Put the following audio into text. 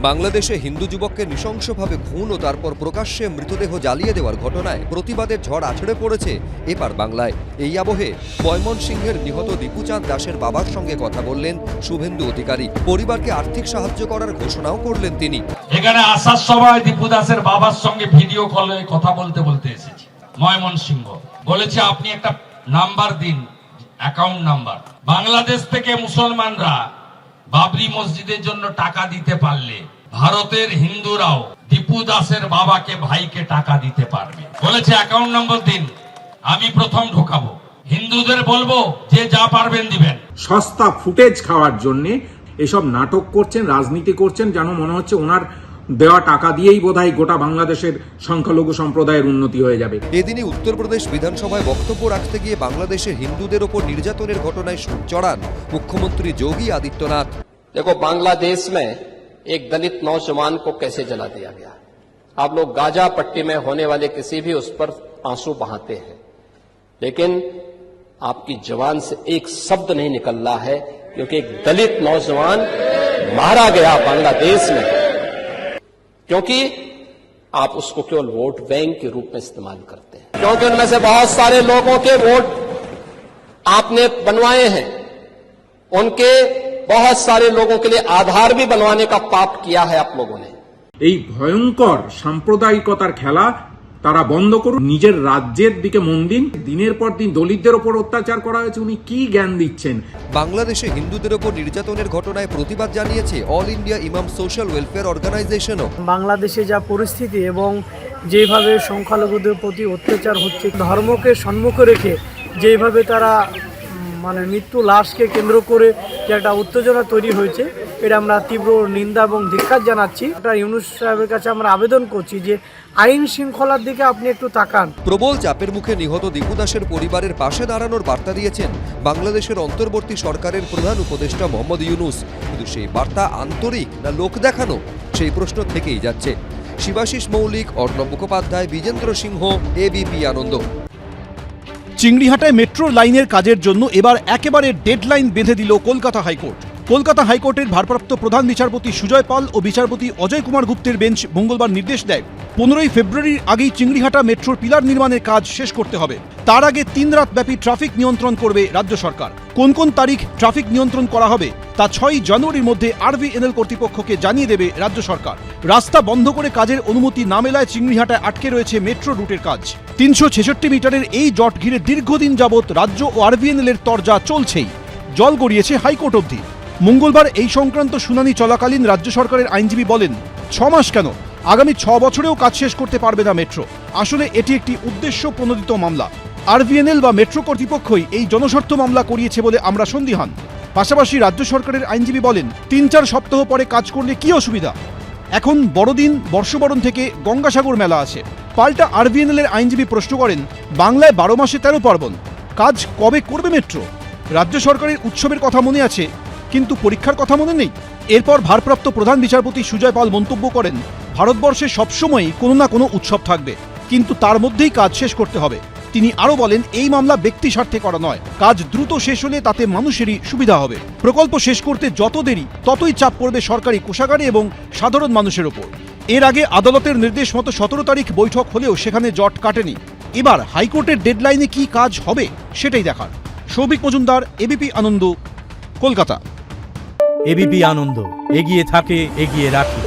বাংলাদেশে হিন্দু যুবককে নৃশংসভাবে খুন ও তারপর প্রকাশ্যে মৃতদেহ জ্বালিয়ে দেওয়ার ঘটনায় প্রতিবাদের ঝড় আছড়ে পড়েছে এপার বাংলায়। এই আবহে ময়মনসিংহের নিহত দীপুচাঁদ দাসের বাবার সঙ্গে কথা বললেন শুভেন্দু অধিকারী। পরিবারকে আর্থিক সাহায্য করার ঘোষণাও করলেন তিনি। এখানে আসার সময় দীপু দাসের বাবার সঙ্গে ভিডিও কলে কথা বলতে এসেছি ময়মনসিংহ। বলেছে আপনি একটা নাম্বার দিন, অ্যাকাউন্ট নাম্বার। বাংলাদেশ থেকে মুসলমানরা বাবরি মসজিদের জন্য টাকা দিতে পারলে ভারতের হিন্দুরাও দীপু দাসের বাবাকে ভাইকে টাকা দিতে পারবে। বলেছে অ্যাকাউন্ট নম্বর দিন, আমি প্রথম ঢোকাবো। হিন্দুদের বলবো যে যা পারবেন দিবেন। সস্তা ফুটেজ খাওয়ার জন্য এসব নাটক করছেন, রাজনীতি করছেন, যেন মনে হচ্ছে ওনার দেওয়া টাকা দিয়েই বোধহয় গোটা বাংলাদেশের সংখ্যালঘু সম্প্রদায়ের উন্নতি হয়ে যাবে। এদিনই উত্তরপ্রদেশ বিধানসভায় বক্তব্য রাখতে গিয়ে বাংলাদেশের হিন্দুদের ওপর নির্যাতনের ঘটনায় সুর চড়ান মুখ্যমন্ত্রী যোগী আদিত্যনাথ। देखो, बांग्लादेश में एक दलित नौजवान को कैसे जला दिया गया। आप लोग गाजा पट्टी में होने वाले किसी भी उस पर आंसू बहाते हैं, लेकिन आपकी जबान से एक शब्द नहीं निकल रहा है, क्योंकि एक दलित नौजवान मारा गया बांग्लादेश में, क्योंकि आप उसको केवल वोट बैंक के रूप में इस्तेमाल करते हैं। क्योंकि उनमें से बहुत सारे लोगों के वोट आपने बनवाए हैं, उनके बहुत सारे लोगों के लिए आधार भी बनवाने का पाप किया है आप लोगों ने। এই ভয়ঙ্কর সাম্প্রদায়িকতার খেলা তারা বন্ধ করুন, নিজের রাজ্যের দিকে মন দিন। দিনের পর দিন দলিতদের ওপর অত্যাচার করা হয়েছে, উনি কি জ্ঞান দিচ্ছেন? বাংলাদেশে হিন্দুদের ওপর নির্যাতনের ঘটনায় প্রতিবাদ জানিয়েছে অল ইন্ডিয়া ইমাম সোশ্যাল ওয়েলফেয়ার অর্গানাইজেশনও। বাংলাদেশে যা পরিস্থিতি এবং যেভাবে সংখ্যালঘুদের প্রতি অত্যাচার হচ্ছে, ধর্মকে সম্মুখে রেখে যেভাবে তারা মৃত্যু লাশকে কেন্দ্র করে যে একটা উত্তেজনা তৈরি হয়েছে, এটা আমরা তীব্র নিন্দা এবং ধিক্কার জানাচ্ছি। ইউনূস সাহেবের কাছে আমরা আবেদন করছি যে আইন শৃঙ্খলার দিকে আপনি একটু তাকান। প্রবল চাপের মুখে নিহত দীপু দাসের পরিবারের পাশে দাঁড়ানোর বার্তা দিয়েছেন বাংলাদেশের অন্তর্বর্তী সরকারের প্রধান উপদেষ্টা মোহাম্মদ ইউনূস। কিন্তু সেই বার্তা আন্তরিক না লোক দেখানো, সেই প্রশ্ন থেকেই যাচ্ছে। শিবাশিস মৌলিক, অর্ণব মুখোপাধ্যায়, বিজেন্দ্র সিংহ, এবিপি আনন্দ। চিংড়িহাটায় মেট্রো লাইনের কাজের জন্য এবার একেবারে ডেডলাইন বেঁধে দিল কলকাতা হাইকোর্ট। কলকাতা হাইকোর্টের ভারপ্রাপ্ত প্রধান বিচারপতি সুজয় পাল ও বিচারপতি অজয় কুমার গুপ্তের বেঞ্চ মঙ্গলবার নির্দেশ দেয় 15ই ফেব্রুয়ারির আগেই চিংড়িহাটা মেট্রোর পিলার নির্মাণের কাজ শেষ করতে হবে। তার আগে 3 রাত ব্যাপী ট্রাফিক নিয়ন্ত্রণ করবে রাজ্য সরকার। কোন কোন তারিখ ট্রাফিক নিয়ন্ত্রণ করা হবে তা 6ই জানুয়ারির মধ্যে RVNL কর্তৃপক্ষকে জানিয়ে দেবে রাজ্য সরকার। রাস্তা বন্ধ করে কাজের অনুমতি না মেলায় চিংড়িহাটায় আটকে রয়েছে মেট্রো রুটের কাজ। 366 মিটারের এই জট ঘিরে দীর্ঘদিন যাবৎ রাজ্য ও RVNL এর তরজা চলছেই, জল গড়িয়েছে হাইকোর্ট অবধি। মঙ্গলবার এই সংক্রান্ত শুনানি চলাকালীন রাজ্য সরকারের আইনজীবী বলেন, 6 মাস কেন, আগামী 6 বছরেও কাজ শেষ করতে পারবে না মেট্রো। আসলে এটি একটি উদ্দেশ্য প্রণোদিত মামলা। RVNL বা মেট্রো কর্তৃপক্ষই এই জনস্বার্থ মামলা করিয়েছে বলে আমরা সন্দিহান। পাশাপাশি রাজ্য সরকারের আইনজীবী বলেন, 3-4 সপ্তাহ পরে কাজ করলে কি অসুবিধা? এখন বড়দিন, বর্ষবরণ থেকে গঙ্গাসাগর মেলা আছে। পাল্টা RVNL এর আইনজীবী প্রশ্ন করেন, বাংলায় 12 মাসে 13 পার্বণ, কাজ কবে করবে মেট্রো? রাজ্য সরকারের উৎসবের কথা মনে আছে, কিন্তু পরীক্ষার কথা মনে নেই। এরপর ভারপ্রাপ্ত প্রধান বিচারপতি সুজয় পাল মন্তব্য করেন, ভারতবর্ষে সবসময়ই কোনো না কোনো উৎসব থাকবে, কিন্তু তার মধ্যেই কাজ শেষ করতে হবে। তিনি আরও বলেন, এই মামলা ব্যক্তি স্বার্থে করা নয়, কাজ দ্রুত শেষ হলে তাতে মানুষেরই সুবিধা হবে। প্রকল্প শেষ করতে যত দেরি ততই চাপ পড়বে সরকারি কোষাগারে এবং সাধারণ মানুষের ওপর। এর আগে আদালতের নির্দেশ মতো 17 তারিখ বৈঠক হলেও সেখানে জট কাটেনি। এবার হাইকোর্টের ডেডলাইনে কি কাজ হবে সেটাই দেখার। সৌভিক মজুমদার, এবিপি আনন্দ, কলকাতা। এবিপি আনন্দ, এগিয়ে থাকে, এগিয়ে রাখে।